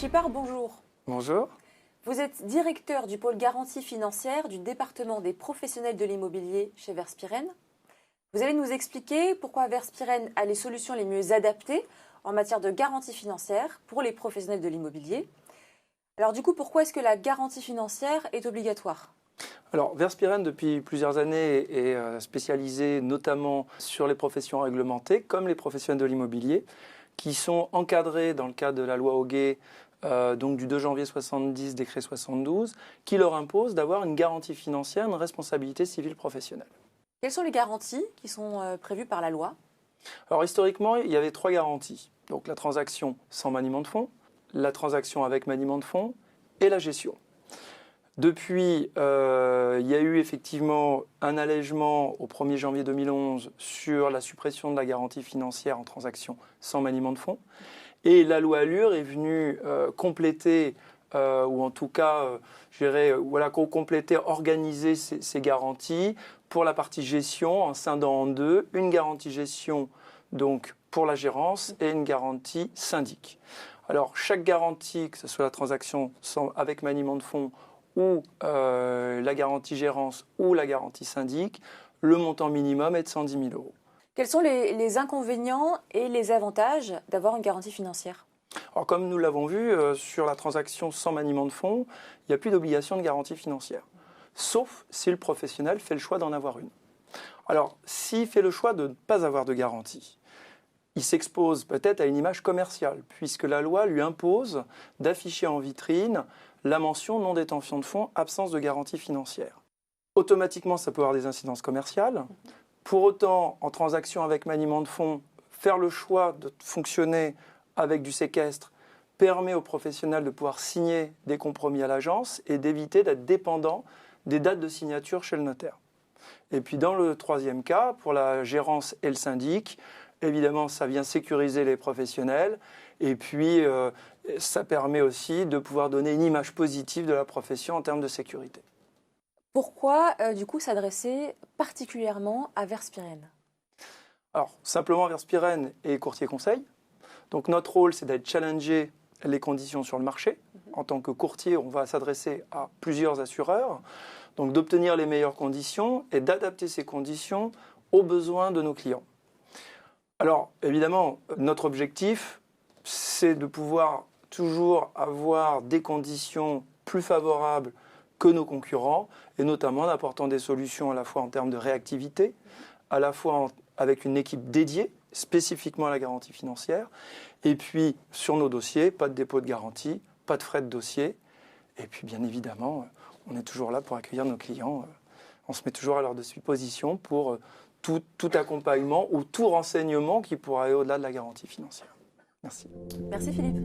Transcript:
Chipard, bonjour. Bonjour. Vous êtes directeur du pôle garantie financière du département des professionnels de l'immobilier chez Verspiren. Vous allez nous expliquer pourquoi Verspiren a les solutions les mieux adaptées en matière de garantie financière pour les professionnels de l'immobilier. Alors du coup, pourquoi est-ce que la garantie financière est obligatoire ? Alors, Verspiren, depuis plusieurs années, est spécialisé notamment sur les professions réglementées, comme les professionnels de l'immobilier, qui sont encadrés dans le cadre de la loi Hoguet, donc du 2 janvier 70, décret 72, qui leur impose d'avoir une garantie financière, une responsabilité civile professionnelle. Quelles sont les garanties qui sont prévues par la loi ? Alors, historiquement, il y avait 3 garanties. Donc, la transaction sans maniement de fonds, la transaction avec maniement de fonds et la gestion. Depuis, il y a eu effectivement un allègement au 1er janvier 2011 sur la suppression de la garantie financière en transaction sans maniement de fonds. Et la loi Allure est venue compléter, ou en tout cas, compléter, organiser ces garanties pour la partie gestion en scindant en deux, une garantie gestion donc pour la gérance et une garantie syndic. Alors, chaque garantie, que ce soit la transaction avec maniement de fonds ou la garantie gérance ou la garantie syndic, le montant minimum est de 110 000 euros. Quels sont les inconvénients et les avantages d'avoir une garantie financière ? Alors, comme nous l'avons vu, sur la transaction sans maniement de fonds, il n'y a plus d'obligation de garantie financière, sauf si le professionnel fait le choix d'en avoir une. Alors, s'il fait le choix de ne pas avoir de garantie, il s'expose peut-être à une image commerciale, puisque la loi lui impose d'afficher en vitrine la mention non détention de fonds, absence de garantie financière. Automatiquement, ça peut avoir des incidences commerciales. Pour autant, en transaction avec maniement de fonds, faire le choix de fonctionner avec du séquestre permet aux professionnels de pouvoir signer des compromis à l'agence et d'éviter d'être dépendant des dates de signature chez le notaire. Et puis dans le troisième cas, pour la gérance et le syndic, évidemment, ça vient sécuriser les professionnels et puis ça permet aussi de pouvoir donner une image positive de la profession en termes de sécurité. Pourquoi, du coup, s'adresser particulièrement à Verspiren ? Alors, simplement, Verspiren est courtier conseil. Donc, notre rôle, c'est d'aller challenger les conditions sur le marché. En tant que courtier, on va s'adresser à plusieurs assureurs. Donc, d'obtenir les meilleures conditions et d'adapter ces conditions aux besoins de nos clients. Alors, évidemment, notre objectif, c'est de pouvoir toujours avoir des conditions plus favorables que nos concurrents, et notamment en apportant des solutions à la fois en termes de réactivité, à la fois avec une équipe dédiée, spécifiquement à la garantie financière, et puis sur nos dossiers, pas de dépôt de garantie, pas de frais de dossier, et puis bien évidemment, on est toujours là pour accueillir nos clients, on se met toujours à leur disposition pour tout accompagnement ou tout renseignement qui pourra aller au-delà de la garantie financière. Merci. Merci Philippe.